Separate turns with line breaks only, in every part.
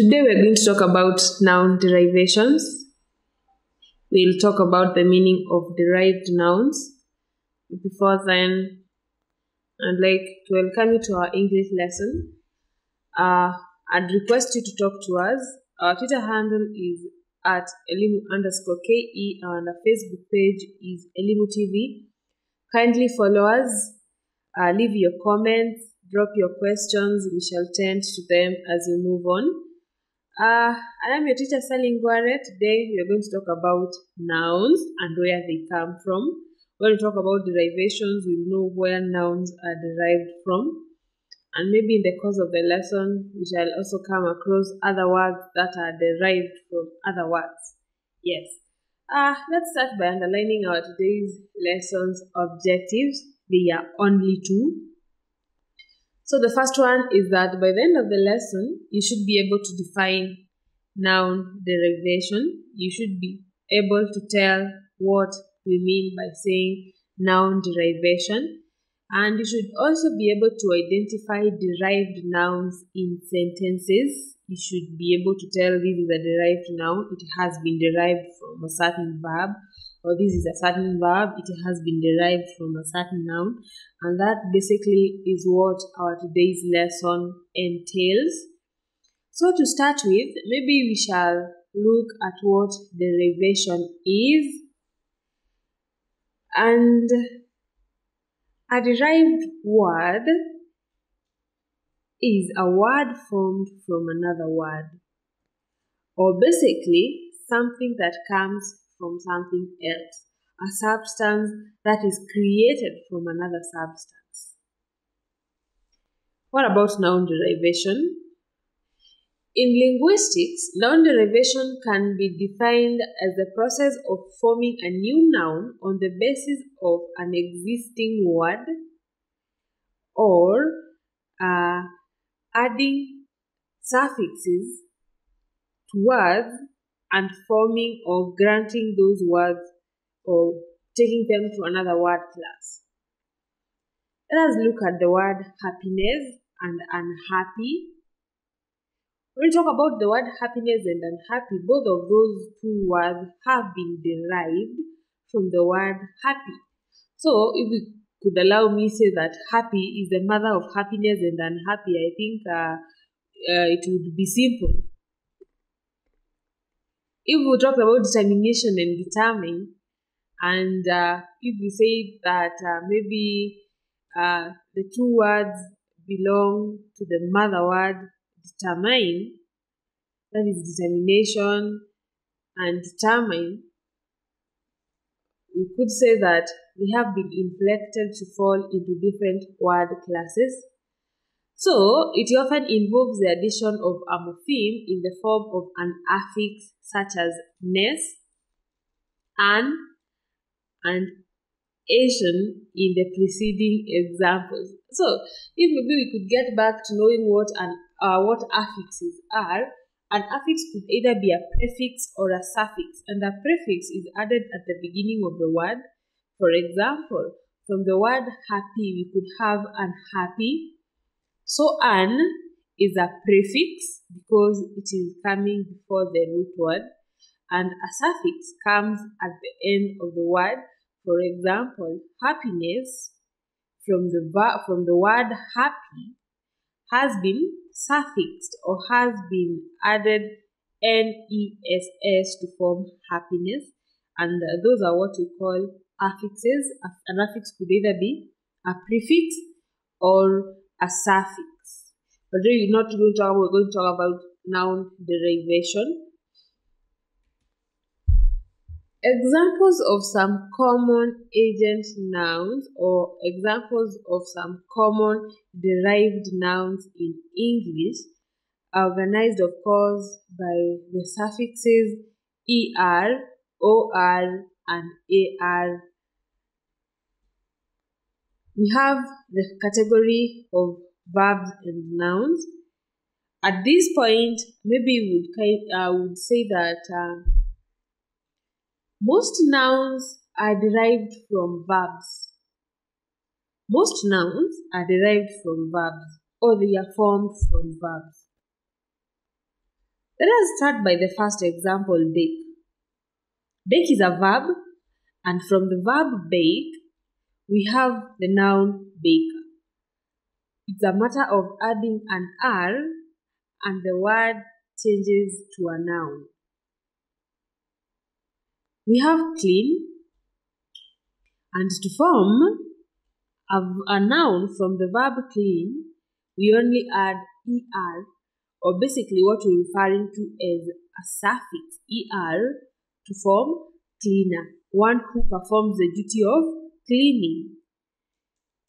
Today we're going to talk about noun derivations. We'll talk about the meaning of derived nouns. Before then, I'd like to welcome you to our English lesson. I'd request you to talk to us. Our Twitter handle is at elimu_ke and our Facebook page is elimutv. Kindly follow us, leave your comments, drop your questions. We shall tend to them as we move on. I am your teacher, Sally Ngware. Today we are going to talk about nouns and where they come from. When we talk about derivations, we'll know where nouns are derived from. And maybe in the course of the lesson, we shall also come across other words that are derived from other words. Yes. Let's start by underlining our today's lesson's objectives. They are only two. So the first one is that by the end of the lesson, you should be able to define noun derivation. You should be able to tell what we mean by saying noun derivation. And you should also be able to identify derived nouns in sentences. You should be able to tell this is a derived noun. It has been derived from a certain verb. Or this is a certain verb, it has been derived from a certain noun. And that basically is what our today's lesson entails. So to start with, maybe we shall look at what derivation is. And a derived word is a word formed from another word. Or basically, something that comes from something else, a substance that is created from another substance. What about noun derivation? In linguistics, noun derivation can be defined as the process of forming a new noun on the basis of an existing word or adding suffixes to words and forming or granting those words or taking them to another word class. Let us look at the word happiness and unhappy. When we talk about the word happiness and unhappy, both of those two words have been derived from the word happy. So if we could allow me say that happy is the mother of happiness and unhappy, I think it would be simple. If we talk about determination and determine, and if we say that maybe the two words belong to the mother word determine, that is determination and determine, we could say that they have been inflected to fall into different word classes. So, it often involves the addition of a morpheme in the form of an affix such as ness, an, and Asian in the preceding examples. So, if maybe we could get back to knowing what affixes are, an affix could either be a prefix or a suffix, and a prefix is added at the beginning of the word. For example, from the word happy, we could have unhappy. So, an is a prefix because it is coming before the root word, and a suffix comes at the end of the word. For example, happiness from the word happy has been suffixed or has been added ness to form happiness, and those are what we call affixes. An affix could either be a prefix or a suffix. But today we're going to talk about noun derivation. Examples of some common agent nouns or examples of some common derived nouns in English are organized, of course, by the suffixes er, or, and ar. We have the category of verbs and nouns. At this point, maybe we would say that most nouns are derived from verbs. Most nouns are derived from verbs, or they are formed from verbs. Let us start by the first example, bake. Bake is a verb, and from the verb bake, we have the noun baker. It's a matter of adding an R and the word changes to a noun. We have clean, and to form a noun from the verb clean, we only add ER, or basically what we're referring to as a suffix ER to form cleaner, one who performs the duty of cleaning.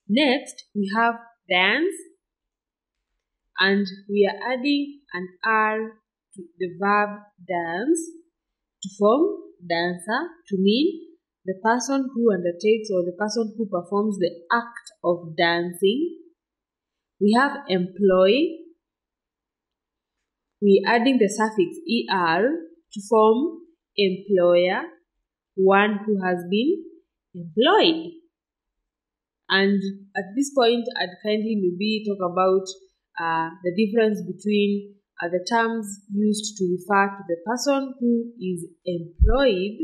Next, we have dance, and we are adding an R to the verb dance to form dancer, to mean the person who undertakes or the person who performs the act of dancing. We have employ. We are adding the suffix ER to form employer, one who has been employed. And at this point, I'd kindly maybe talk about the difference between the terms used to refer to the person who is employed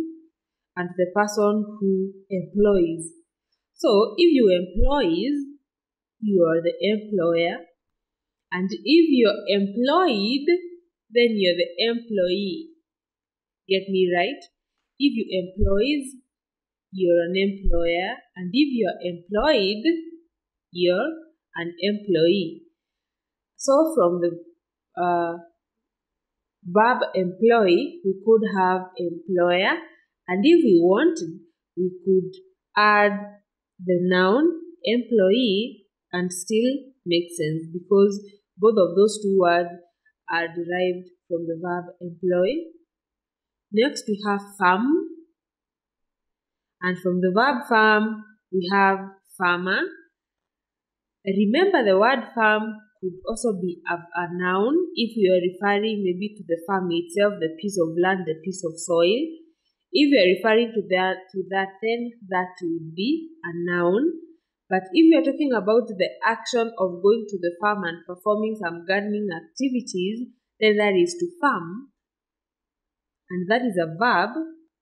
and the person who employs. So, if you employs, you are the employer, and if you're employed, then you're the employee. Get me right? If you employs, you're an employer, and if you're employed, you're an employee. So from the verb employ, we could have employer, and if we wanted, we could add the noun employee and still make sense, because both of those two words are derived from the verb employ. Next, we have farm, and from the verb farm, we have farmer. Remember, the word farm could also be a noun if you are referring maybe to the farm itself, the piece of land, the piece of soil. If you are referring to that, then that would be a noun. But if you are talking about the action of going to the farm and performing some gardening activities, then that is to farm, and that is a verb,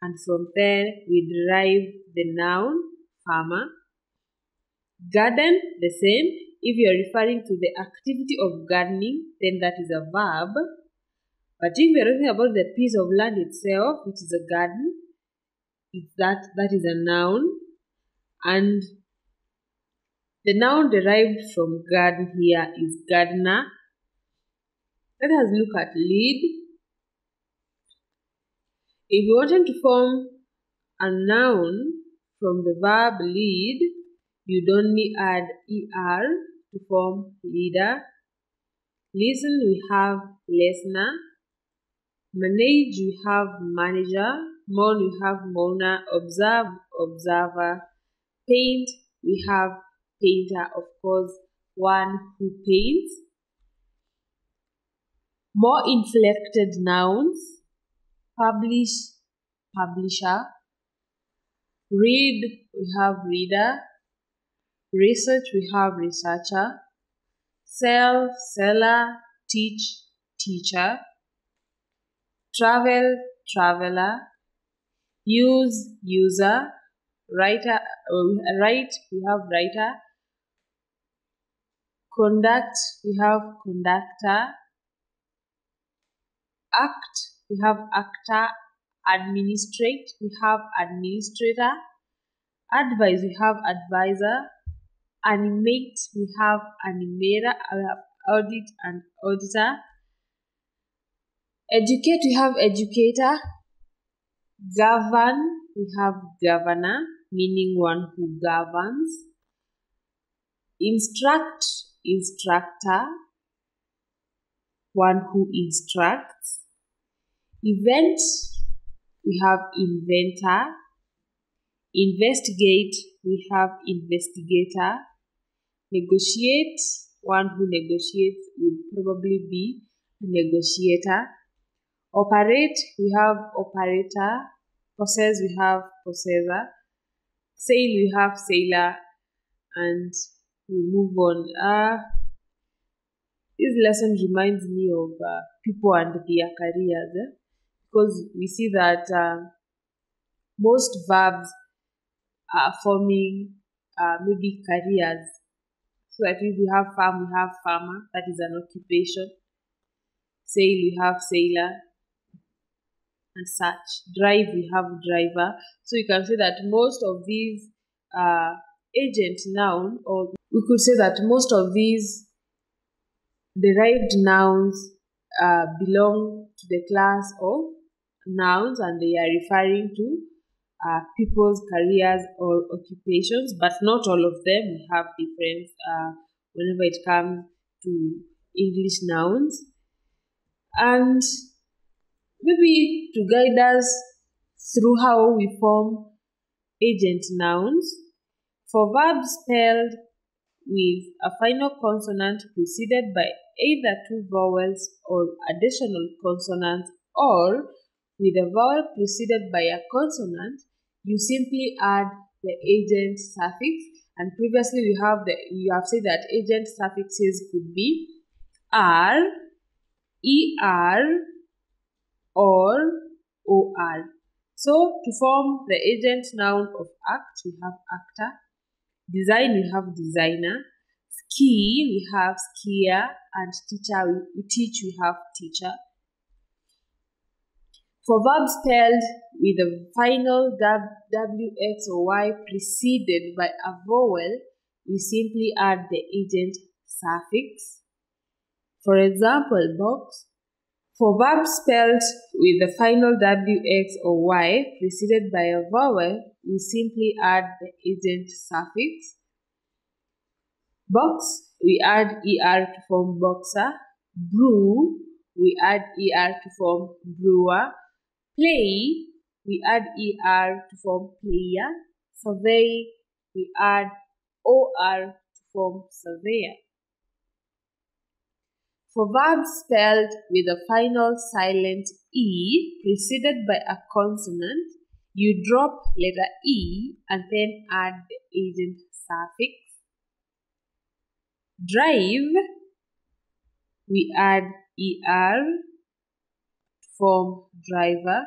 and from there we derive the noun farmer. Garden, the same. If you are referring to the activity of gardening, then that is a verb. But if you are talking about the piece of land itself, which is a garden, that is a noun. And the noun derived from garden here is gardener. Let us look at lead. If you wanted to form a noun from the verb lead, you'd only add ER to form leader. Listen, we have listener. Manage, we have manager. Mourn, we have mourner. Observe, observer. Paint, we have painter, of course, one who paints. More inflected nouns: publish, publisher. Read, we have reader. Research, we have researcher. Sell, seller. Teach, teacher. Travel, traveler. Use, user. Writer, write, we have writer. Conduct, we have conductor. Act, we have actor. Administrate, we have administrator. Advise, we have advisor. Animate, we have animator. We have audit and auditor. Educate, we have educator. Govern, we have governor, meaning one who governs. Instruct, instructor, one who instructs. Event, we have inventor. Investigate, we have investigator. Negotiate, one who negotiates would probably be a negotiator. Operate, we have operator. Possess, we have possessor. Sail, we have sailor. And we move on. This lesson reminds me of people and their careers, because we see that most verbs are forming maybe careers. So that if we have farm, we have farmer, that is an occupation. Sail, we have sailor, and such. Drive, we have driver. So you can say that most of these agent noun, or we could say that most of these derived nouns belong to the class of nouns, and they are referring to people's careers or occupations, but not all of them. We have difference whenever it comes to English nouns. And maybe to guide us through how we form agent nouns, for verbs spelled with a final consonant preceded by either two vowels or additional consonants, or with a vowel preceded by a consonant, you simply add the agent suffix. And previously we have said that agent suffixes could be r, er, or or. So to form the agent noun of act, we have actor. Design, we have designer. Ski, we have skier. And teacher, we teach, we have teacher. For verbs spelled with a final W, X, or Y preceded by a vowel, we simply add the agent suffix. For example, box. For verbs spelled with the final W, X, or Y preceded by a vowel, we simply add the agent suffix. Box, we add ER to form boxer. Brew, we add ER to form brewer. Play, we add ER to form player. Survey, we add OR to form surveyor. For verbs spelled with a final silent E preceded by a consonant, you drop letter E and then add the agent suffix. Drive, we add ER to form driver.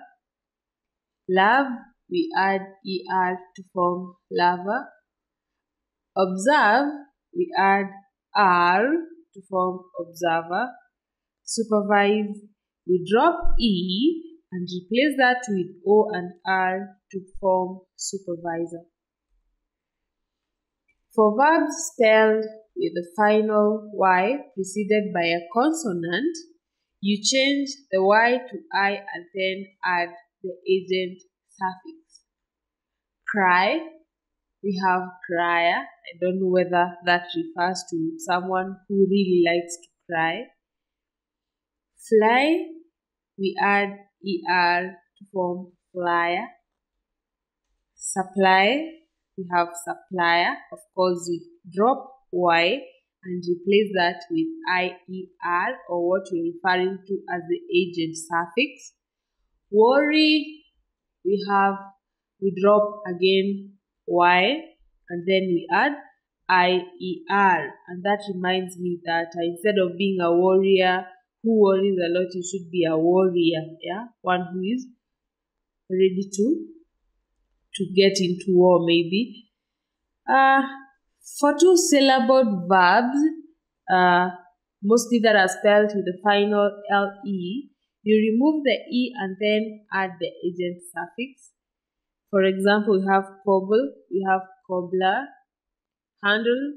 Love, we add ER to form lover. Observe, we add R to form observer. Supervise, we drop E and replace that with O and R to form supervisor. For verbs spelled with the final Y preceded by a consonant, you change the Y to I and then add the agent suffix. Cry, we have crier. I don't know whether that refers to someone who really likes to cry. Fly, we add ER to form flyer. Supply, we have supplier. Of course, we drop Y and replace that with IER, or what we're referring to as the agent suffix. Worry, we drop again Y and then we add IER, and that reminds me that instead of being a warrior who worries a lot, you should be a warrior, one who is ready to get into war, maybe. For two-syllabled verbs, mostly that are spelled with the final LE, you remove the E and then add the agent suffix. For example, we have cobble, we have cobbler. Handle,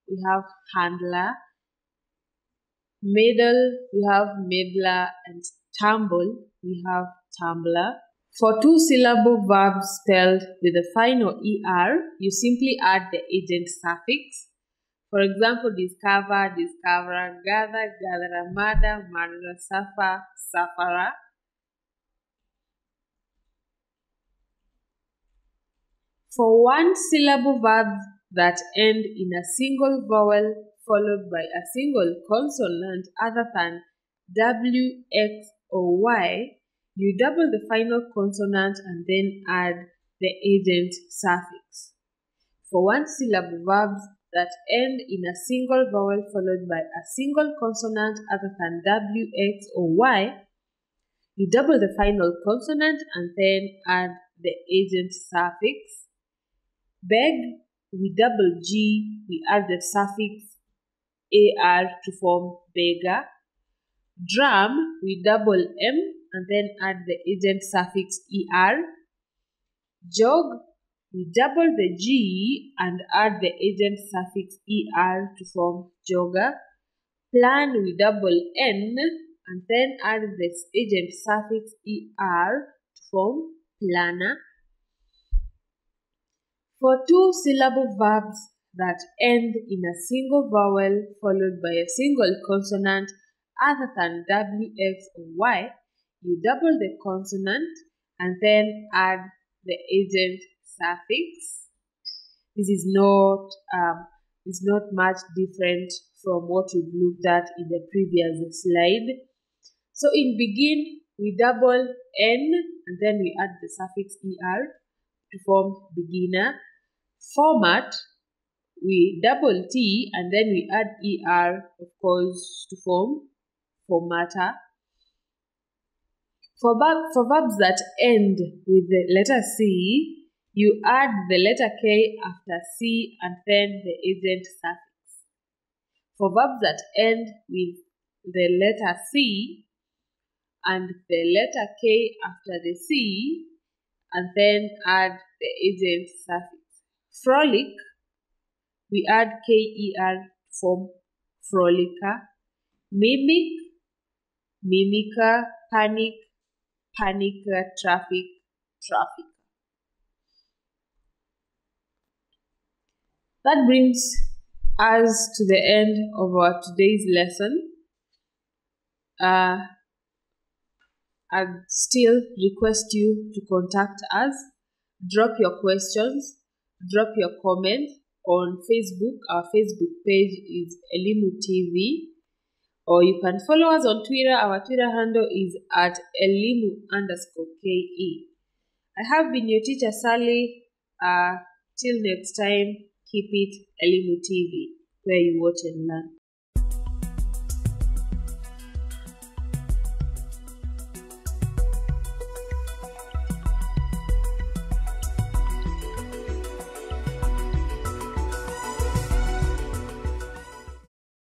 we have handler. Meddle, we have meddler. And tumble, we have tumbler. For two-syllable verbs spelled with the final ER, you simply add the agent suffix. For example, discover, discoverer. Gather, gatherer. Murder, murderer. Suffer, sufferer. For one-syllable verbs that end in a single vowel followed by a single consonant other than W, X, or Y, you double the final consonant and then add the agent suffix. For one-syllable verbs that end in a single vowel followed by a single consonant other than W, X, or Y, you double the final consonant and then add the agent suffix. Beg, we double G, we add the suffix AR to form beggar. Drum, we double M and then add the agent suffix ER. Jog, we double the G and add the agent suffix ER to form jogger. Plan, we double N and then add this agent suffix ER to form planner. For two-syllable verbs that end in a single vowel followed by a single consonant other than W, X, or Y, you double the consonant and then add the agent suffix. This is not much different from what we've looked at in the previous slide. So in begin, we double N and then we add the suffix ER to form beginner. Format, we double T and then we add ER, of course, to form formatter. For verbs that end with the letter C, you add the letter K after C and then the agent suffix. For verbs that end with the letter C and the letter K after the C and then add the agent suffix. Frolic, we add KER to form frolicker. Mimic, mimicker. Panic, panicker. Traffic, traffic. That brings us to the end of our today's lesson. I'd still request you to contact us. Drop your questions, drop your comment on Facebook. Our Facebook page is Elimu TV. Or you can follow us on Twitter. Our Twitter handle is at Elimu_KE. I have been your teacher, Sally. Till next time, keep it Elimu TV, where you watch and learn.